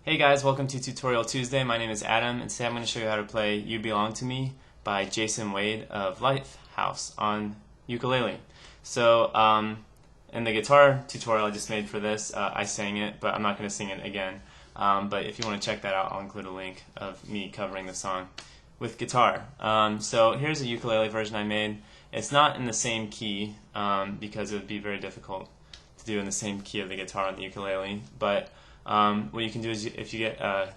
Hey guys, welcome to Tutorial Tuesday. My name is Adam, and today I'm going to show you how to play You Belong to Me by Jason Wade of Lifehouse on ukulele. So, in the guitar tutorial I just made for this, I sang it, but I'm not going to sing it again. But if you want to check that out, I'll include a link of me covering the song with guitar. So here's a ukulele version I made. It's not in the same key, because it would be very difficult to do in the same key of the guitar on the ukulele, but what you can do is, if you get a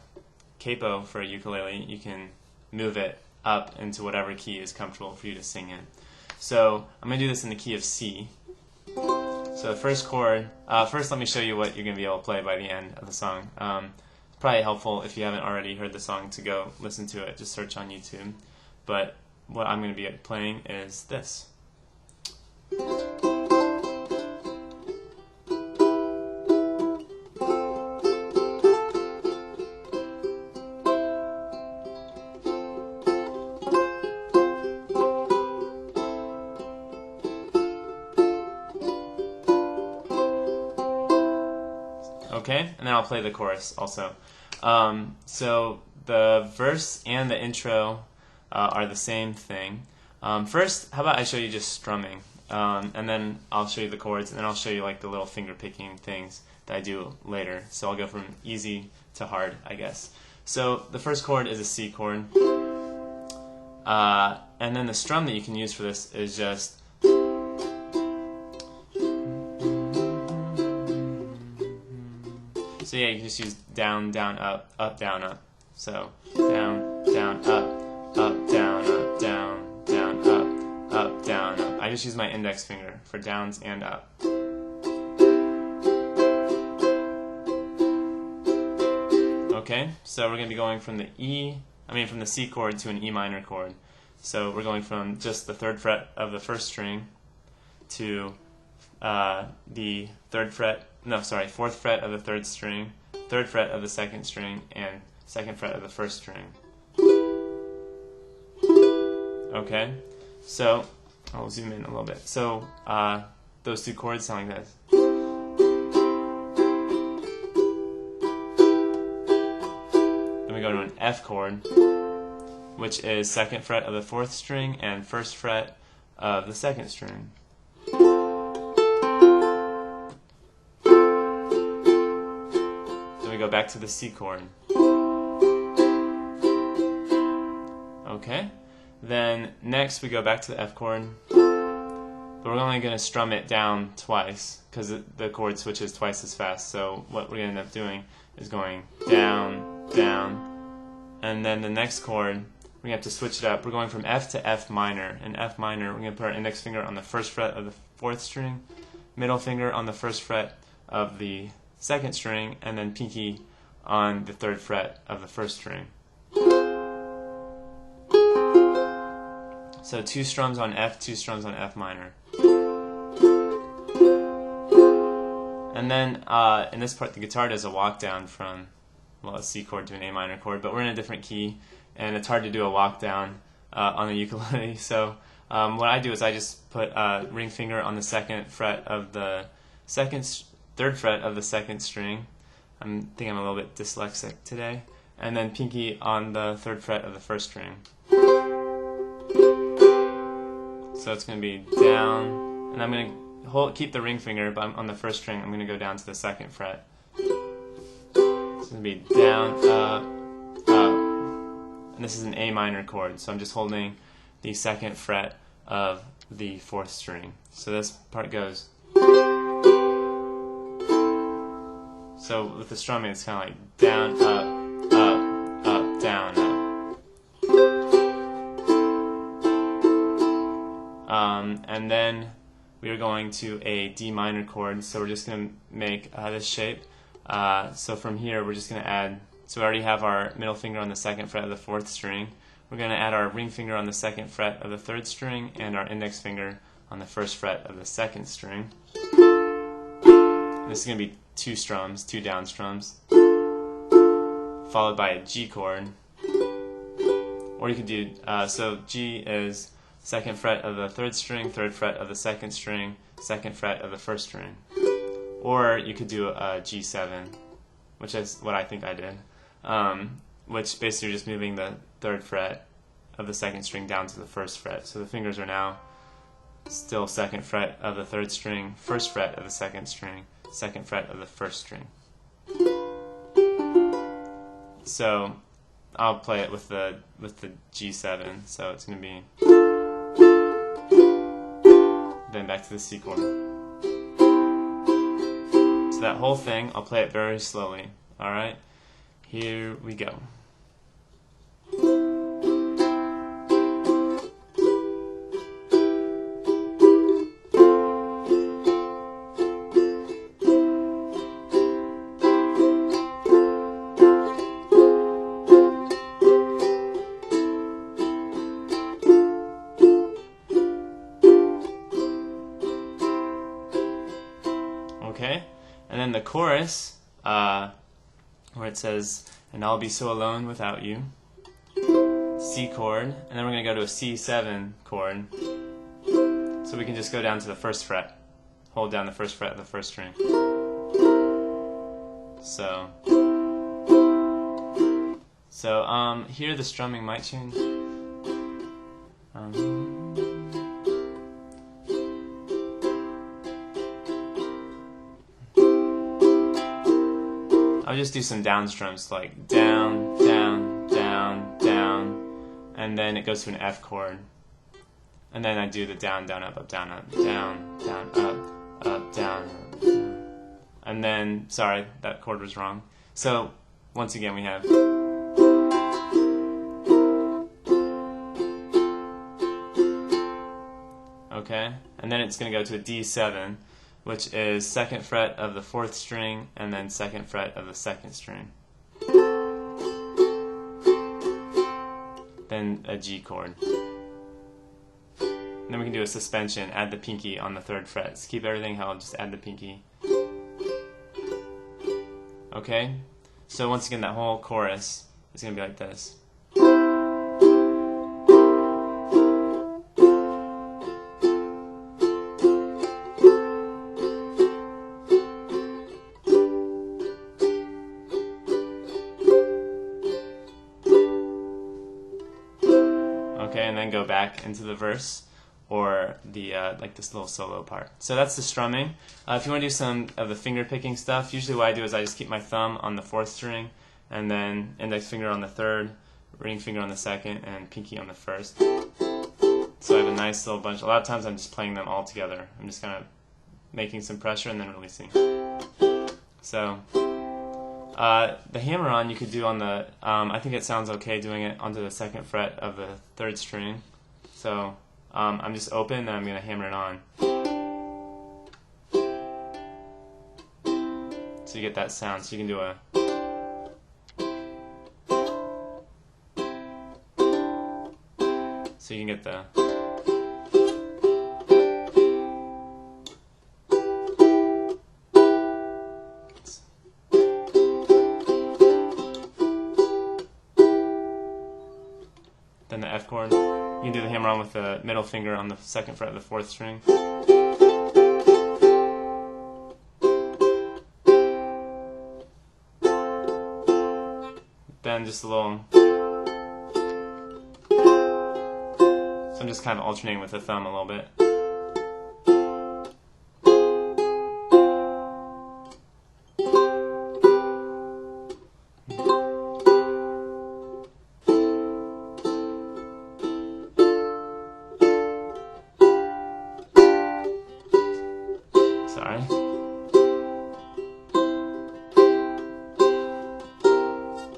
capo for a ukulele, you can move it up into whatever key is comfortable for you to sing in. So I'm going to do this in the key of C. So the first chord, first let me show you what you're going to be able to play by the end of the song. It's probably helpful if you haven't already heard the song to go listen to it, just search on YouTube. But what I'm going to be playing is this. Okay, and then I'll play the chorus also. So the verse and the intro are the same thing. First, how about I show you just strumming, and then I'll show you the chords, and then I'll show you like the little finger picking things that I do later. So I'll go from easy to hard, I guess. So the first chord is a C chord, and then the strum that you can use for this is just so yeah, you can just use down, down, up, down, up. So down, down, up, down, up, down, down, up, down, up. I just use my index finger for downs and up. Okay, so we're going to be going from from the C chord to an E minor chord. So we're going from just the third fret of the first string to the fourth fret of the third string, third fret of the second string, and second fret of the first string. Okay, so I'll zoom in a little bit. So those two chords sound like this. Then we go to an F chord, which is second fret of the fourth string and first fret of the second string. Go back to the C chord. Okay, then next we go back to the F chord, but we're only going to strum it down twice because the chord switches twice as fast. So what we're going to end up doing is going down, down, and then the next chord we're going to have to switch it up. We're going from F to F minor. In F minor, we're going to put our index finger on the first fret of the fourth string, middle finger on the first fret of the second string, and then pinky on the third fret of the first string. So two strums on F, two strums on F minor. And then in this part the guitar does a walk down from, well, a C chord to an A minor chord, but we're in a different key and it's hard to do a walk down on the ukulele. So what I do is I just put a ring finger on the second fret of the third fret of the second string. I think I'm a little bit dyslexic today. And then pinky on the third fret of the first string. So it's going to be down, and I'm going to keep the ring finger, but on the first string I'm going to go down to the second fret. So it's going to be down, up, up. And this is an A minor chord, so I'm just holding the second fret of the fourth string. So this part goes. So with the strumming, it's kind of like down, up, up, up, down, up. And then we are going to a D minor chord, so we're just going to make this shape. So from here, we're just going to add, so we already have our middle finger on the second fret of the fourth string. We're going to add our ring finger on the second fret of the third string and our index finger on the first fret of the second string. This is going to be two strums, two down strums, followed by a G chord. Or you could do, so G is second fret of the third string, third fret of the second string, second fret of the first string. Or you could do a G7. which is what I think I did, which basically you're just moving the 3rd fret of the 2nd string down to the 1st fret. So the fingers are now still 2nd fret of the 3rd string, 1st fret of the 2nd string, 2nd fret of the 1st string. So I'll play it with the G7, so it's going to be, then back to the C chord. So that whole thing, I'll play it very slowly. Alright, here we go. Okay, and then the chorus, where it says, "And I'll be so alone without you," C chord, and then we're going to go to a C7 chord, so we can just go down to the 1st fret, hold down the 1st fret of the 1st string. So here the strumming might change. I'll just do some down strums, like down, down, down, down, and then it goes to an F chord. And then I do the down, down, up, down, down, up, down. And then, sorry, that chord was wrong. So, once again we have. Okay, and then it's going to go to a D7, which is 2nd fret of the 4th string, and then 2nd fret of the 2nd string. Then a G chord. And then we can do a suspension, add the pinky on the 3rd fret. So keep everything held, just add the pinky. Okay? So once again, that whole chorus is going to be like this. Okay, and then go back into the verse, or the like this little solo part. So that's the strumming. If you want to do some of the finger picking stuff, usually what I do is I just keep my thumb on the 4th string, and then index finger on the 3rd, ring finger on the 2nd, and pinky on the 1st. So I have a nice little bunch. A lot of times I'm just playing them all together. I'm just kind of making some pressure and then releasing. So the hammer-on you could do on the, I think it sounds okay doing it onto the 2nd fret of the 3rd string. So I'm just open and I'm going to hammer it on. So you get that sound. So you can do a. So you can get the. Then the F chord. You can do the hammer on with the middle finger on the 2nd fret of the 4th string. Then just a little. So I'm just kind of alternating with the thumb a little bit. Sorry.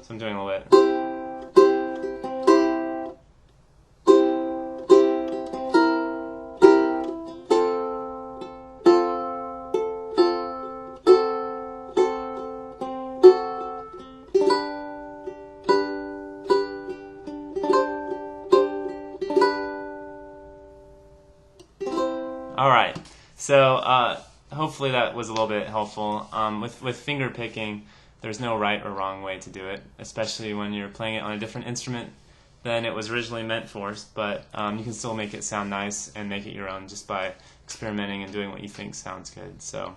So I'm doing a little bit. All right. So hopefully that was a little bit helpful. With finger picking, there's no right or wrong way to do it, especially when you're playing it on a different instrument than it was originally meant for. But you can still make it sound nice and make it your own just by experimenting and doing what you think sounds good. So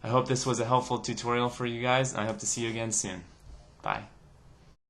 I hope this was a helpful tutorial for you guys, and I hope to see you again soon. Bye.